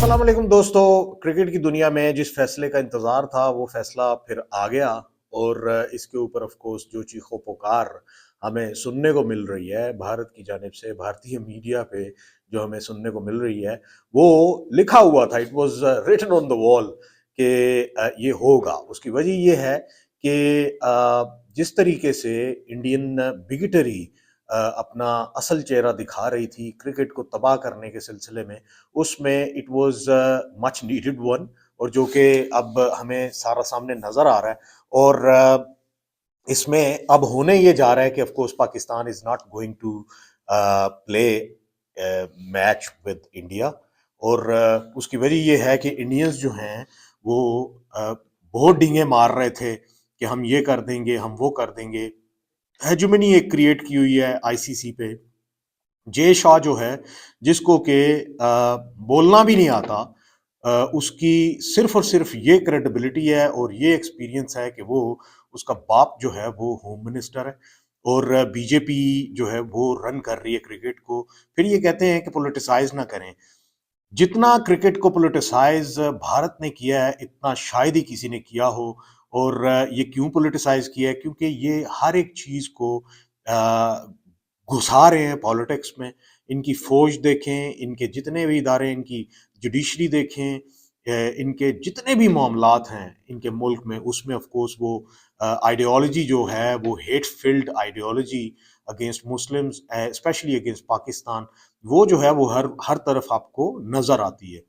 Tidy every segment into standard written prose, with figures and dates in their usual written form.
अस्सलाम वालेकुम दोस्तों। क्रिकेट की दुनिया में जिस फैसले का इंतजार था वो फैसला फिर आ गया और इसके ऊपर ऑफ कोर्स जो चीखो पुकार हमें सुनने को मिल रही है भारत की जानिब से, भारतीय मीडिया पे जो हमें सुनने को मिल रही है, वो लिखा हुआ था, it was written on the wall कि ये होगा। उसकी वजह ये है कि जिस तरीके से इंडियन बिगटरी अपना असल चेहरा दिखा रही थी क्रिकेट को तबाह करने के सिलसिले में, उसमें it was much needed one, और जो कि अब हमें सारा सामने नजर आ रहा है। और इसमें अब होने ये जा रहा है कि of course Pakistan is not going to play match with India. और उसकी वजह ये है कि इंडियंस जो हैं वो बहुत डींगे मार रहे थे कि हम ये कर देंगे, हम वो कर देंगे। हेजुमनी एक क्रिएट की हुई है आईसीसी पे। जे शाह जो है, जिसको के बोलना भी नहीं आता, उसकी सिर्फ और सिर्फ ये क्रेडिबिलिटी है और ये एक्सपीरियंस है कि वो, उसका बाप जो है वो होम मिनिस्टर है और बीजेपी जो है वो रन कर रही है क्रिकेट को। फिर ये कहते हैं कि पोलिटिसाइज ना करें। जितना क्रिकेट को पोलिटिसाइज भारत ने किया है इतना शायद ही किसी ने किया हो। और ये क्यों पोलिटिसाइज किया है? क्योंकि ये हर एक चीज को घुसा रहे हैं पॉलिटिक्स में। इनकी फौज देखें, इनके जितने भी इदारे, इनकी जुडिशरी देखें, इनके जितने भी मामलात हैं इनके मुल्क में, उसमें ऑफ कोर्स वो आइडियोलॉजी जो है वो hate field ideology against Muslims, specially against Pakistan, वो जो है वो हर हर तरफ आपको नजर आती है।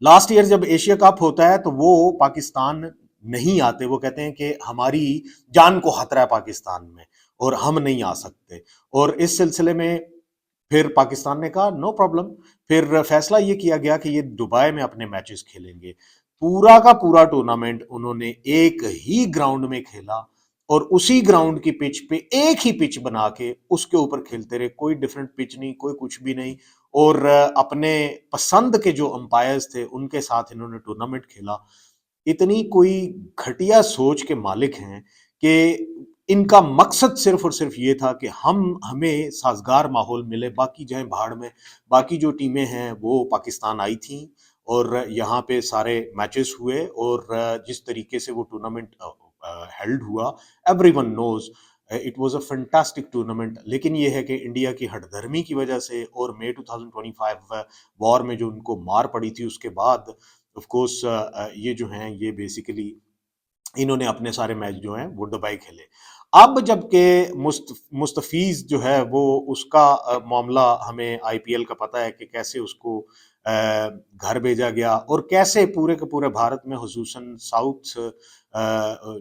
लास्ट ईयर जब एशिया कप होता है तो वो पाकिस्तान नहीं आते, वो कहते हैं कि हमारी जान को खतरा है पाकिस्तान में और हम नहीं आ सकते। और इस सिलसिले में फिर पाकिस्तान ने कहा नो प्रॉब्लम। फिर फैसला ये किया गया कि ये दुबई में अपने मैचेस खेलेंगे। पूरा का पूरा टूर्नामेंट उन्होंने एक ही ग्राउंड में खेला और उसी ग्राउंड की पिच पे एक ही पिच बना के उसके ऊपर खेलते रहे। कोई डिफरेंट पिच नहीं, कोई कुछ भी नहीं। और अपने पसंद के जो अंपायर्स थे उनके साथ इन्होंने टूर्नामेंट खेला। इतनी कोई घटिया सोच के मालिक हैं कि इनका मकसद सिर्फ और सिर्फ ये था कि हमें साजगार माहौल मिले, बाकी जाए भाड़ में। बाकी जो टीमें हैं वो पाकिस्तान आई थी और यहाँ पे सारे मैचेस हुए और जिस तरीके से वो टूर्नामेंट हेल्ड हुआ, everyone knows it was a fantastic tournament. लेकिन ये है कि इंडिया की हठधर्मी की वजह से और मई 2025 वॉर में जो उनको मार पड़ी थी उसके बाद ऑफ कोर्स ये जो हैं ये बेसिकली इन्होंने अपने सारे मैच जो हैं वो दुबई खेले। अब जबकि मुस्तफीज जो है वो उसका मामला हमें आईपीएल का पता है कि कैसे उसको घर भेजा गया और कैसे पूरे के पूरे भारत में, हुसूसन साउथ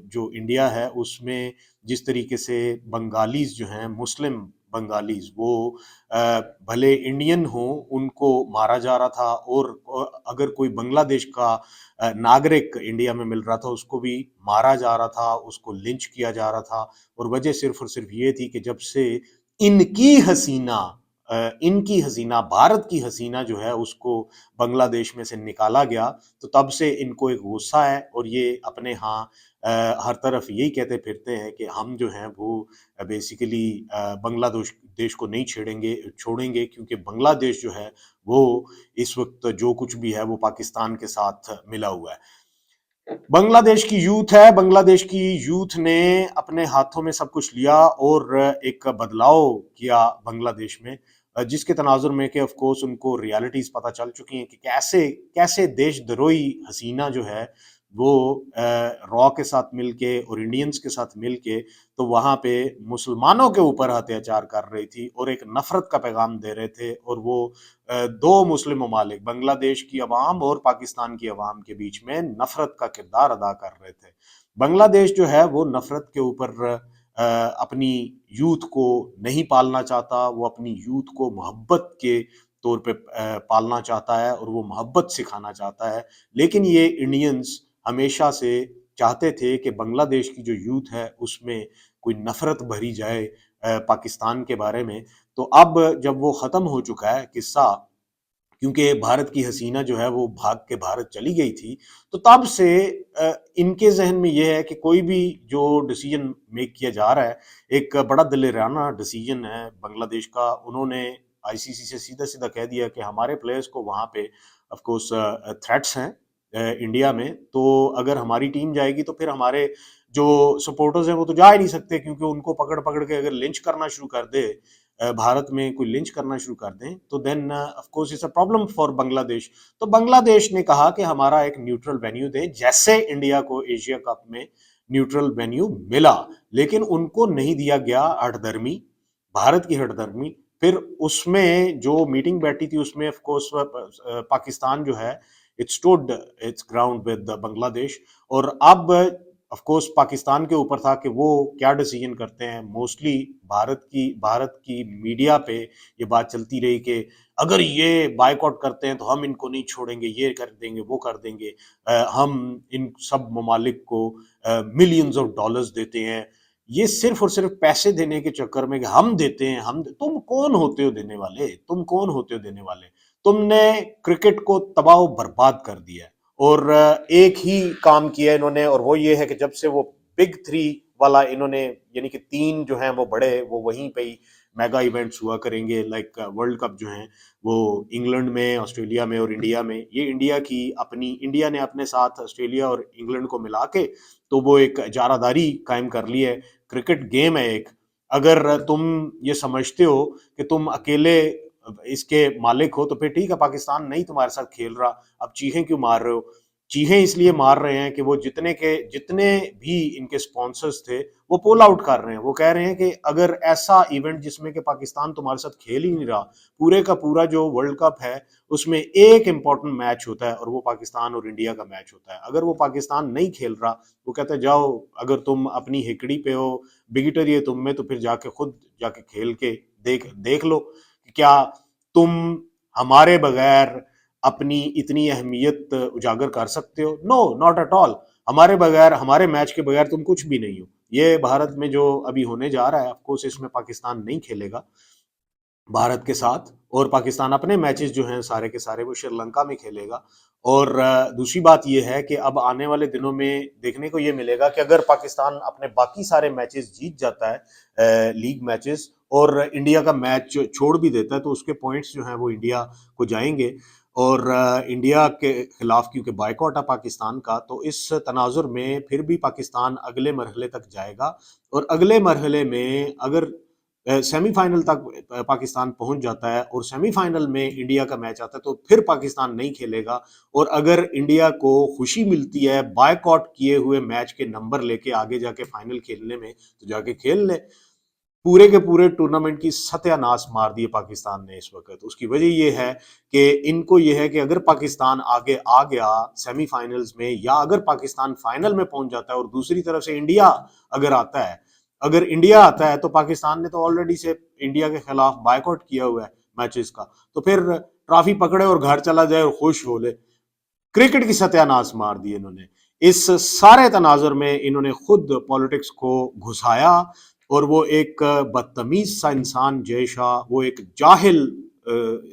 जो इंडिया है उसमें, जिस तरीके से बंगालीज जो हैं, मुस्लिम बंगालीज, वो भले इंडियन हो उनको मारा जा रहा था। और अगर कोई बांग्लादेश का नागरिक इंडिया में मिल रहा था उसको भी मारा जा रहा था, उसको लिंच किया जा रहा था। और वजह सिर्फ और सिर्फ ये थी कि जब से इनकी हसीना इनकी हसीना, भारत की हसीना जो है उसको बांग्लादेश में से निकाला गया, तो तब से इनको एक गुस्सा है और ये अपने यहाँ हर तरफ यही कहते फिरते हैं कि हम जो हैं वो बेसिकली बांग्लादेश देश को नहीं छोड़ेंगे, क्योंकि बांग्लादेश जो है वो इस वक्त जो कुछ भी है वो पाकिस्तान के साथ मिला हुआ है। बांग्लादेश की यूथ है, बांग्लादेश की यूथ ने अपने हाथों में सब कुछ लिया और एक बदलाव किया बांग्लादेश में, जिसके तनाजुर में कि ऑफ कोर्स उनको रियलिटीज पता चल चुकी हैं कि कैसे कैसे देशद्रोही हसीना जो है वो रॉ के साथ मिलके और इंडियंस के साथ मिलके तो वहां पे मुसलमानों के ऊपर अत्याचार कर रही थी और एक नफरत का पैगाम दे रहे थे। और वो दो मुस्लिम ममालिक, बांग्लादेश की अवाम और पाकिस्तान की अवाम के बीच में नफरत का किरदार अदा कर रहे थे। बांग्लादेश जो है वो नफरत के ऊपर अपनी यूथ को नहीं पालना चाहता, वो अपनी यूथ को मोहब्बत के तौर पे पालना चाहता है और वो मोहब्बत सिखाना चाहता है। लेकिन ये इंडियंस हमेशा से चाहते थे कि बांग्लादेश की जो यूथ है उसमें कोई नफरत भरी जाए पाकिस्तान के बारे में। तो अब जब वो खत्म हो चुका है किस्सा, क्योंकि भारत की हसीना जो है वो भाग के भारत चली गई थी, तो तब से इनके जहन में ये है कि कोई भी जो डिसीजन मेक किया जा रहा है, एक बड़ा दिलेराना डिसीजन है बांग्लादेश का। उन्होंने आईसीसी से सीधा सीधा कह दिया कि हमारे प्लेयर्स को वहां पे ऑफ कोर्स थ्रेट्स हैं इंडिया में। तो अगर हमारी टीम जाएगी तो फिर हमारे जो सपोर्टर्स हैं वो तो जा ही नहीं सकते, क्योंकि उनको पकड़ पकड़ के अगर लिंच करना शुरू कर दे, भारत में कोई लिंच करना शुरू कर दें, तो then of course it's a problem for Bangladesh. तो बांग्लादेश ने कहा कि हमारा एक न्यूट्रल वेन्यू दे, जैसे इंडिया को एशिया कप में न्यूट्रल वेन्यू मिला, लेकिन उनको नहीं दिया गया। हठधर्मी, भारत की हठधर्मी। फिर उसमें जो मीटिंग बैठी थी उसमें ऑफ कोर्स पाकिस्तान जो है it stood it's ground with Bangladesh. और अब ऑफ कोर्स पाकिस्तान के ऊपर था कि वो क्या डिसीजन करते हैं। मोस्टली भारत की मीडिया पे ये बात चलती रही कि अगर ये बायकॉट करते हैं तो हम इनको नहीं छोड़ेंगे, ये कर देंगे, वो कर देंगे, हम इन सब ममालिक को मिलियंस ऑफ डॉलर्स देते हैं। ये सिर्फ और सिर्फ पैसे देने के चक्कर में कि हम देते हैं, तुम कौन होते हो देने वाले? तुम कौन होते हो देने वाले? तुमने क्रिकेट को तबाह बर्बाद कर दिया है। और एक ही काम किया इन्होंने, और वो ये है कि जब से वो बिग थ्री वाला इन्होंने, यानी कि तीन जो हैं वो बड़े, वो वहीं पे ही मेगा इवेंट्स हुआ करेंगे, लाइक वर्ल्ड कप जो है वो इंग्लैंड में, ऑस्ट्रेलिया में और इंडिया में। ये इंडिया ने अपने साथ ऑस्ट्रेलिया और इंग्लैंड को मिला के तो वो एक जारादारी कायम कर ली है। क्रिकेट गेम है एक। अगर तुम ये समझते हो कि तुम अकेले इसके मालिक हो तो फिर ठीक है, पाकिस्तान नहीं तुम्हारे साथ खेल रहा। अब चीखें क्यों मार रहे हो? चीखें इसलिए मार रहे हैं कि वो जितने भी इनके स्पॉन्सर्स थे वो पोल आउट कर रहे हैं। वो कह रहे हैं कि अगर ऐसा इवेंट जिसमें कि पाकिस्तान तुम्हारे साथ खेल ही नहीं रहा, पूरे का पूरा जो वर्ल्ड कप है उसमें एक इंपॉर्टेंट मैच होता है और वो पाकिस्तान और इंडिया का मैच होता है, अगर वो पाकिस्तान नहीं खेल रहा, वो कहते हैं जाओ, अगर तुम अपनी हिकड़ी पे हो, बिगिटर ये तुम में, तो फिर जाके खुद जाके खेल के देख देख लो कि क्या तुम हमारे बगैर अपनी इतनी अहमियत उजागर कर सकते हो। No, not at all. हमारे बगैर, हमारे मैच के बगैर तुम कुछ भी नहीं हो। ये भारत में जो अभी होने जा रहा है, ऑफ कोर्स इसमें पाकिस्तान नहीं खेलेगा भारत के साथ, और पाकिस्तान अपने मैचेस जो हैं सारे के सारे वो श्रीलंका में खेलेगा। और दूसरी बात ये है कि अब आने वाले दिनों में देखने को ये मिलेगा कि अगर पाकिस्तान अपने बाकी सारे मैचेस जीत जाता है, लीग मैचेस, और इंडिया का मैच छोड़ भी देता है, तो उसके पॉइंट्स जो हैं वो इंडिया को जाएंगे। और इंडिया के खिलाफ क्योंकि बायकॉट है पाकिस्तान का, तो इस तनाजुर में फिर भी पाकिस्तान अगले मरहले तक जाएगा। और अगले मरहले में अगर सेमीफाइनल तक पाकिस्तान पहुंच जाता है और सेमीफाइनल में इंडिया का मैच आता है, तो फिर पाकिस्तान नहीं खेलेगा। और अगर इंडिया को खुशी मिलती है बायकॉट किए हुए मैच के नंबर लेके आगे जाके फाइनल खेलने में, तो जाके खेल ले। पूरे के पूरे टूर्नामेंट की सत्यानाश मार दी है पाकिस्तान ने इस वक्त। उसकी वजह यह है कि इनको यह है कि अगर पाकिस्तान आगे आ गया सेमीफाइनल्स में, या अगर पाकिस्तान फाइनल में पहुंच जाता है और दूसरी तरफ से इंडिया अगर आता है, अगर इंडिया आता है, तो पाकिस्तान ने तो ऑलरेडी से इंडिया के खिलाफ बायकॉट किया हुआ है मैचेस का, तो फिर ट्रॉफी पकड़े और घर चला जाए और खुश हो ले। क्रिकेट की सत्यानाश मार दी इन्होंने। इस सारे तनाजुर में इन्होंने खुद पॉलिटिक्स को घुसाया, और वो एक बदतमीज सा इंसान जय शाह, वो एक जाहिल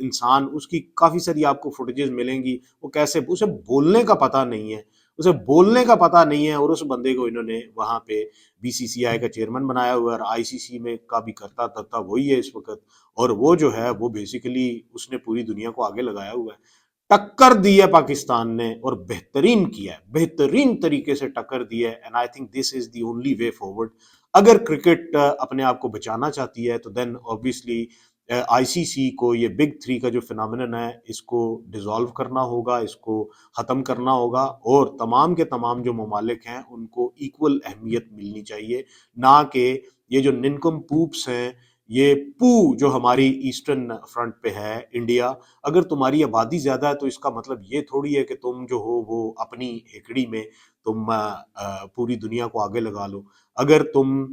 इंसान, उसकी काफी सारी आपको फुटेजेस मिलेंगी, वो कैसे, उसे बोलने का पता नहीं है, उसे बोलने का पता नहीं है। और उस बंदे को इन्होंने वहां पे बीसीसीआई का चेयरमैन बनाया हुआ है, और आईसीसी में का भी करता धरता वही है इस वक्त। और वो जो है वो बेसिकली उसने पूरी दुनिया को आगे लगाया हुआ है। टक्कर दी है पाकिस्तान ने, और बेहतरीन किया है, बेहतरीन तरीके से टक्कर दी है। And I think this is the only way forward. अगर क्रिकेट अपने आप को बचाना चाहती है, तो देन ऑब्वियसली आईसीसी को ये बिग थ्री का जो फिनोमिनन है इसको डिसॉल्व करना होगा, इसको ख़त्म करना होगा, और तमाम के तमाम जो ममालिक हैं उनको इक्वल अहमियत मिलनी चाहिए। ना कि ये जो निनकमपूप्स हैं, ये पू जो हमारी ईस्टर्न फ्रंट पे है इंडिया, अगर तुम्हारी आबादी ज्यादा है तो इसका मतलब ये थोड़ी है कि तुम जो हो वो अपनी हेकड़ी में तुम पूरी दुनिया को आगे लगा लो। अगर तुम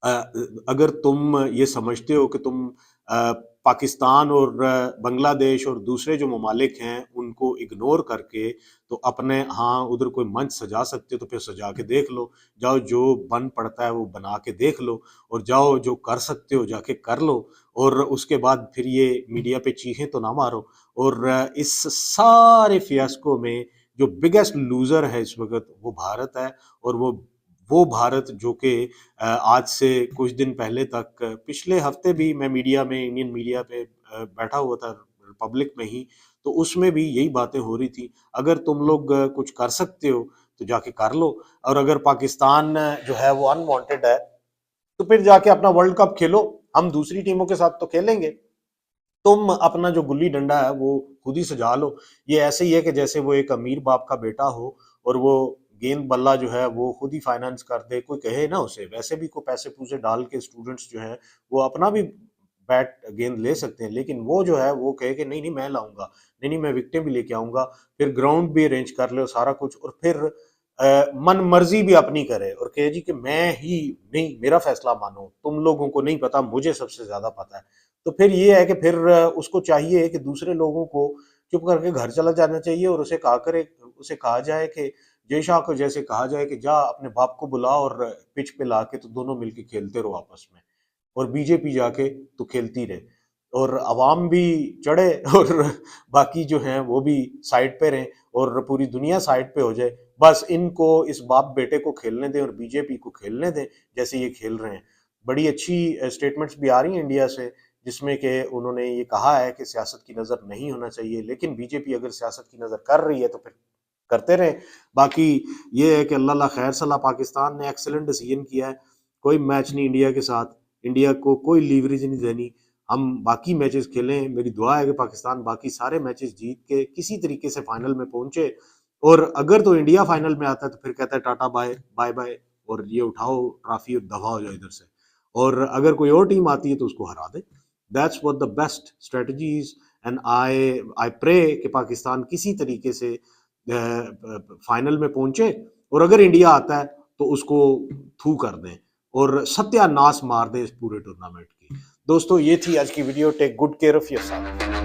अ, अगर तुम ये समझते हो कि तुम पाकिस्तान और बांग्लादेश और दूसरे जो ममालिक हैं उनको इग्नोर करके तो अपने हाँ उधर कोई मंच सजा सकते हो, तो फिर सजा के देख लो। जाओ, जो बन पड़ता है वो बना के देख लो, और जाओ जो कर सकते हो जाके कर लो। और उसके बाद फिर ये मीडिया पे चीखें तो ना मारो। और इस सारे फियास्को में जो बिगेस्ट लूजर है इस वक्त वो भारत है। और वो भारत जो कि आज से कुछ दिन पहले तक, पिछले हफ्ते भी मैं मीडिया में, इंडियन मीडिया पे बैठा हुआ था, पब्लिक में ही, तो उसमें भी यही बातें हो रही थी। अगर तुम लोग कुछ कर सकते हो तो जाके कर लो, और अगर पाकिस्तान जो है वो अनवांटेड है तो फिर जाके अपना वर्ल्ड कप खेलो, हम दूसरी टीमों के साथ तो खेलेंगे। तुम अपना जो गुल्ली डंडा है वो खुद ही सजा लो। ये ऐसे ही है कि जैसे वो एक अमीर बाप का बेटा हो और वो गेंद बल्ला जो है वो खुद ही फाइनेंस कर दे, कोई कहे ना उसे, वैसे भी कोई पैसे पूसे डाल के स्टूडेंट्स जो हैं वो अपना भी बैट गेंद ले सकते हैं, लेकिन वो जो है वो कहे कि नहीं नहीं मैं लाऊंगा, नहीं नहीं मैं विकेटें भी लेके आऊंगा, फिर ग्राउंड भी अरेंज कर ले सारा कुछ, और फिर मन मर्जी भी अपनी करे और कहे जी कि मैं ही, नहीं मेरा फैसला मानो, तुम लोगों को नहीं पता, मुझे सबसे ज्यादा पता है। तो फिर ये है कि फिर उसको चाहिए कि दूसरे लोगों को चुप करके घर चला जाना चाहिए और उसे कहा जाए कि जय शाह को जैसे कहा जाए कि जा अपने बाप को बुला और पिच पे ला के तो दोनों मिलके खेलते रहो आपस में, और बीजेपी जाके तो खेलती रहे, और अवाम भी चढ़े और बाकी जो हैं वो भी साइड पे रहें और पूरी दुनिया साइड पे हो जाए। बस इनको इस बाप बेटे को खेलने दें और बीजेपी को खेलने दें जैसे ये खेल रहे हैं। बड़ी अच्छी स्टेटमेंट्स भी आ रही हैं इंडिया से, जिसमें कि उन्होंने ये कहा है कि सियासत की नज़र नहीं होना चाहिए, लेकिन बीजेपी अगर सियासत की नज़र कर रही है तो फिर करते रहे। बाकी ये है कि अल्लाह खैर सलाह, पाकिस्तान ने एक्सेलेंट डिसीजन किया है, कोई मैच नहीं इंडिया के साथ, इंडिया को कोई लीवरेज नहीं देनी, हम बाकी मैचेस खेलें। मेरी दुआ है कि पाकिस्तान बाकी सारे मैचेस जीत के किसी तरीके से फाइनल में पहुंचे, और अगर तो इंडिया फाइनल में आता है तो फिर कहता है टाटा बाय बाय बाय, और ये उठाओ ट्रॉफी और दफा हो जाओ इधर से, और अगर कोई और टीम आती है तो उसको हरा दे। That's what the best strategies, and I pray कि पाकिस्तान किसी तरीके से फाइनल में पहुंचे, और अगर इंडिया आता है तो उसको थू कर दें और सत्यानाश मार दें इस पूरे टूर्नामेंट की। दोस्तों ये थी आज की video. Take good care of yourself.